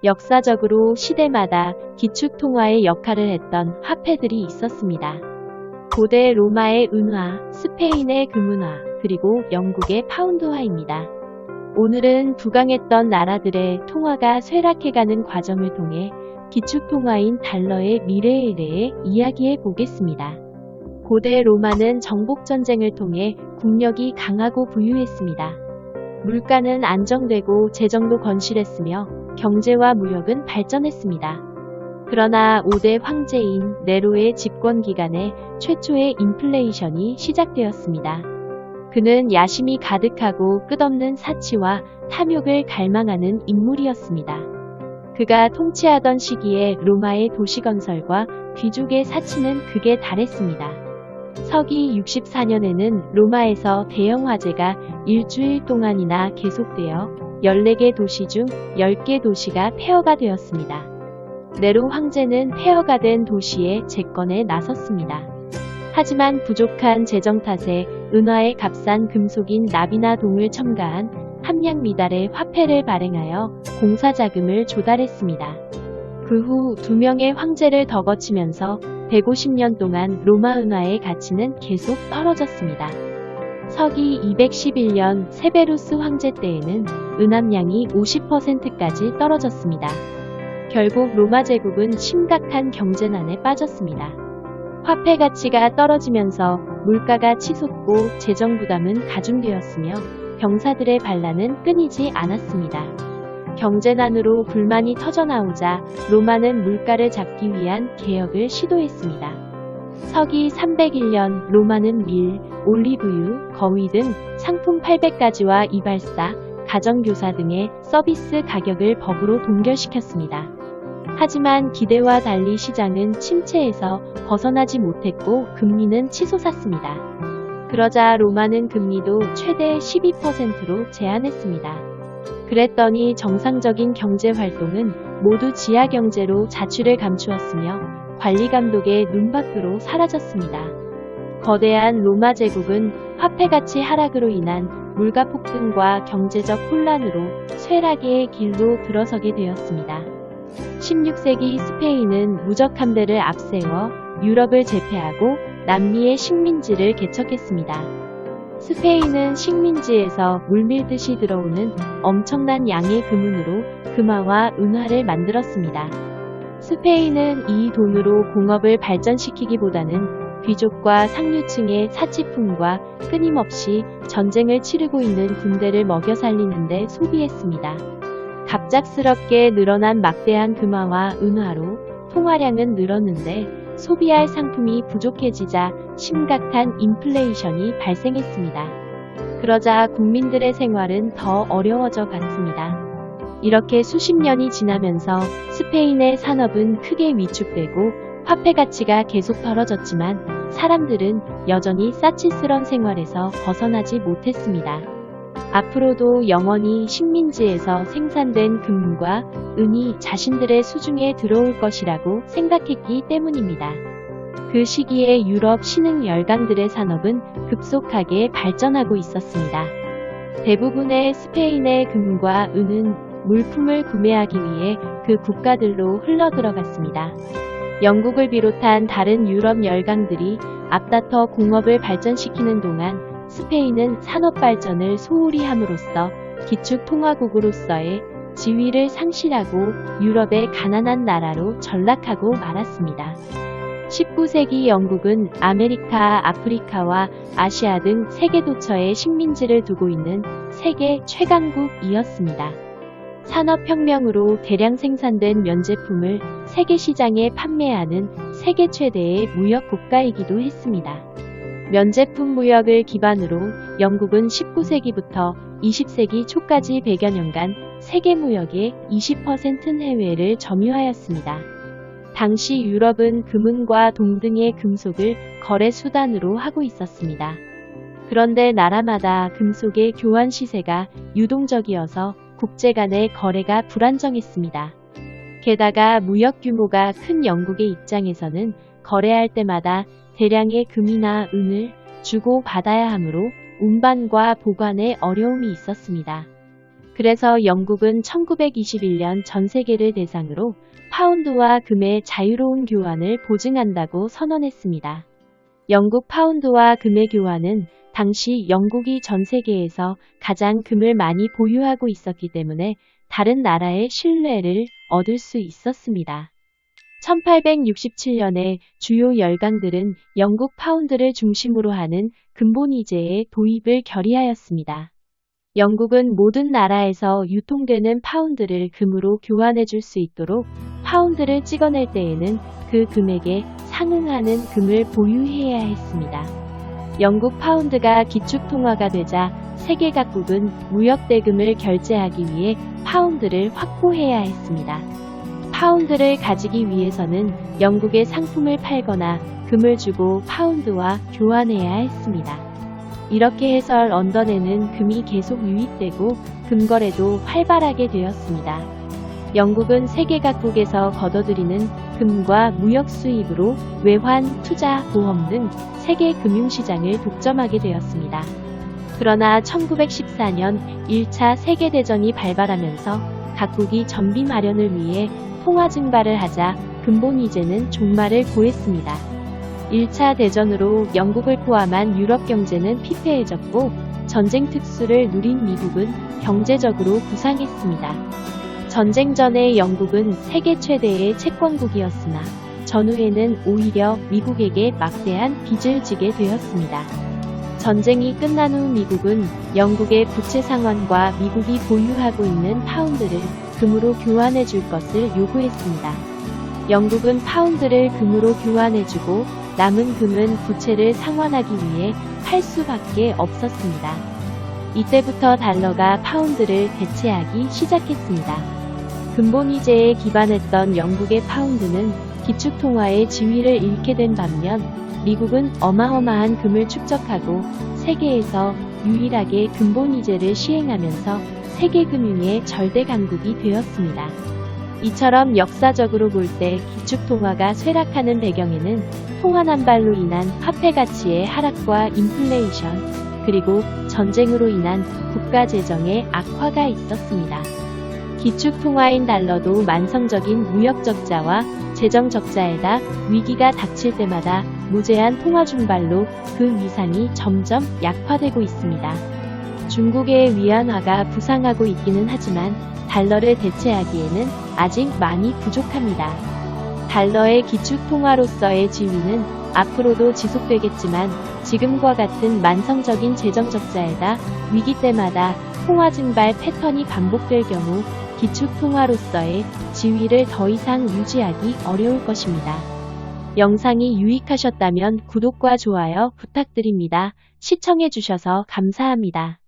역사적으로 시대마다 기축통화의 역할을 했던 화폐들이 있었습니다. 고대 로마의 은화, 스페인의 금은화, 그리고 영국의 파운드화입니다. 오늘은 부강했던 나라들의 통화가 쇠락해가는 과정을 통해 기축통화인 달러의 미래에 대해 이야기해 보겠습니다. 고대 로마는 정복전쟁을 통해 국력이 강하고 부유했습니다. 물가는 안정되고 재정도 건실했으며 경제와 무역은 발전했습니다. 그러나 5대 황제인 네로의 집권 기간에 최초의 인플레이션이 시작되었습니다. 그는 야심이 가득하고 끝없는 사치와 탐욕을 갈망하는 인물이었습니다. 그가 통치하던 시기에 로마의 도시건설과 귀족의 사치는 극에 달했습니다. 서기 64년에는 로마에서 대형 화재가 일주일 동안이나 계속되어 14개 도시 중 10개 도시가 폐허가 되었습니다. 네로 황제는 폐허가 된 도시의 재건에 나섰습니다. 하지만 부족한 재정 탓에 은화의 값싼 금속인 납이나 동을 첨가한 함량 미달의 화폐를 발행하여 공사 자금을 조달했습니다. 그 후 2명의 황제를 더 거치면서 150년 동안 로마 은화의 가치는 계속 떨어졌습니다. 서기 211년 세베루스 황제 때에는 은함량이 50%까지 떨어졌습니다. 결국 로마 제국은 심각한 경제난에 빠졌습니다. 화폐 가치가 떨어지면서 물가가 치솟고 재정 부담은 가중되었으며 병사들의 반란은 끊이지 않았습니다. 경제난으로 불만이 터져나오자 로마는 물가를 잡기 위한 개혁을 시도했습니다. 서기 301년 로마는 밀, 올리브유, 거위 등 상품 800가지와 이발사, 가정교사 등의 서비스 가격을 법으로 동결시켰습니다. 하지만 기대와 달리 시장은 침체에서 벗어나지 못했고 금리는 치솟았습니다. 그러자 로마는 금리도 최대 12%로 제한했습니다. 그랬더니 정상적인 경제활동은 모두 지하경제로 자취를 감추었으며 관리감독의 눈밖으로 사라졌습니다. 거대한 로마 제국은 화폐가치 하락으로 인한 물가 폭등과 경제적 혼란으로 쇠락의 길로 들어서게 되었습니다. 16세기 스페인은 무적 함대를 앞세워 유럽을 제패하고 남미의 식민지를 개척했습니다. 스페인은 식민지에서 물밀듯이 들어오는 엄청난 양의 금은으로 금화와 은화를 만들었습니다. 스페인은 이 돈으로 공업을 발전시키기보다는 귀족과 상류층의 사치품과 끊임없이 전쟁을 치르고 있는 군대를 먹여 살리는 데 소비했습니다. 갑작스럽게 늘어난 막대한 금화와 은화로 통화량은 늘었는데 소비할 상품이 부족해지자 심각한 인플레이션이 발생했습니다. 그러자 국민들의 생활은 더 어려워져 갔습니다. 이렇게 수십 년이 지나면서 스페인의 산업은 크게 위축되고 화폐 가치가 계속 떨어졌지만 사람들은 여전히 사치스런 생활에서 벗어나지 못했습니다. 앞으로도 영원히 식민지에서 생산된 금과 은이 자신들의 수중에 들어올 것이라고 생각했기 때문입니다. 그 시기에 유럽 신흥 열강들의 산업은 급속하게 발전하고 있었습니다. 대부분의 스페인의 금과 은은 물품을 구매하기 위해 그 국가들로 흘러들어갔습니다. 영국을 비롯한 다른 유럽 열강들이 앞다퉈 공업을 발전시키는 동안 스페인은 산업 발전을 소홀히 함으로써 기축통화국으로서의 지위를 상실하고 유럽의 가난한 나라로 전락하고 말았습니다. 19세기 영국은 아메리카, 아프리카와 아시아 등 세계 도처에 식민지를 두고 있는 세계 최강국이었습니다. 산업혁명으로 대량 생산된 면제품을 세계 시장에 판매하는 세계 최대의 무역 국가이기도 했습니다. 면제품 무역을 기반으로 영국은 19세기부터 20세기 초까지 100여 년간 세계 무역의 20%는 해외를 점유하였습니다. 당시 유럽은 금은과 동 등의 금속을 거래 수단으로 하고 있었습니다. 그런데 나라마다 금속의 교환 시세가 유동적이어서 국제 간의 거래가 불안정했습니다. 게다가 무역 규모가 큰 영국의 입장에서는 거래할 때마다 대량의 금이나 은을 주고 받아야 하므로 운반과 보관에 어려움이 있었습니다. 그래서 영국은 1921년 전 세계를 대상으로 파운드와 금의 자유로운 교환을 보증한다고 선언했습니다. 영국 파운드와 금의 교환은 당시 영국이 전 세계에서 가장 금을 많이 보유하고 있었기 때문에 다른 나라의 신뢰를 얻을 수 있었습니다. 1867년에 주요 열강들은 영국 파운드를 중심으로 하는 근본이제의 도입을 결의하였습니다. 영국은 모든 나라에서 유통되는 파운드를 금으로 교환해 줄 수 있도록 파운드를 찍어낼 때에는 그 금액에 상응하는 금을 보유해야 했습니다. 영국 파운드가 기축통화가 되자 세계 각국은 무역대금을 결제하기 위해 파운드를 확보해야 했습니다. 파운드를 가지기 위해서는 영국의 상품을 팔거나 금을 주고 파운드와 교환해야 했습니다. 이렇게 해서 런던에는 금이 계속 유입되고 금거래도 활발하게 되었습니다. 영국은 세계 각국에서 거둬들이는 금과 무역 수입으로 외환, 투자, 보험 등 세계 금융시장을 독점하게 되었습니다. 그러나 1914년 1차 세계대전이 발발하면서 각국이 전비 마련을 위해 통화 증발을 하자 근본이제는 종말을 고했습니다. 1차 대전으로 영국을 포함한 유럽 경제는 피폐해졌고 전쟁 특수를 누린 미국은 경제적으로 부상했습니다. 전쟁 전에 영국은 세계 최대의 채권국이었으나 전후에는 오히려 미국에게 막대한 빚을 지게 되었습니다. 전쟁이 끝난 후 미국은 영국의 부채 상환과 미국이 보유하고 있는 파운드를 금으로 교환해 줄 것을 요구했습니다. 영국은 파운드를 금으로 교환해주고 남은 금은 부채를 상환하기 위해 팔 수밖에 없었습니다. 이때부터 달러가 파운드를 대체하기 시작했습니다. 근본이제에 기반했던 영국의 파운드는 기축통화의 지위를 잃게 된 반면 미국은 어마어마한 금을 축적하고 세계에서 유일하게 근본이제를 시행하면서 세계금융의 절대 강국이 되었습니다. 이처럼 역사적으로 볼 때 기축통화가 쇠락하는 배경에는 통화난발로 인한 화폐 가치의 하락과 인플레이션, 그리고 전쟁으로 인한 국가 재정의 악화가 있었습니다. 기축통화인 달러도 만성적인 무역 적자와 재정 적자에다 위기가 닥칠 때마다 무제한 통화 중발로 그 위상이 점점 약화되고 있습니다. 중국의 위안화가 부상하고 있기는 하지만 달러를 대체하기에는 아직 많이 부족합니다. 달러의 기축통화로서의 지위는 앞으로도 지속되겠지만 지금과 같은 만성적인 재정 적자에다 위기 때마다 통화 증발 패턴이 반복될 경우 기축통화로서의 지위를 더 이상 유지하기 어려울 것입니다. 영상이 유익하셨다면 구독과 좋아요 부탁드립니다. 시청해주셔서 감사합니다.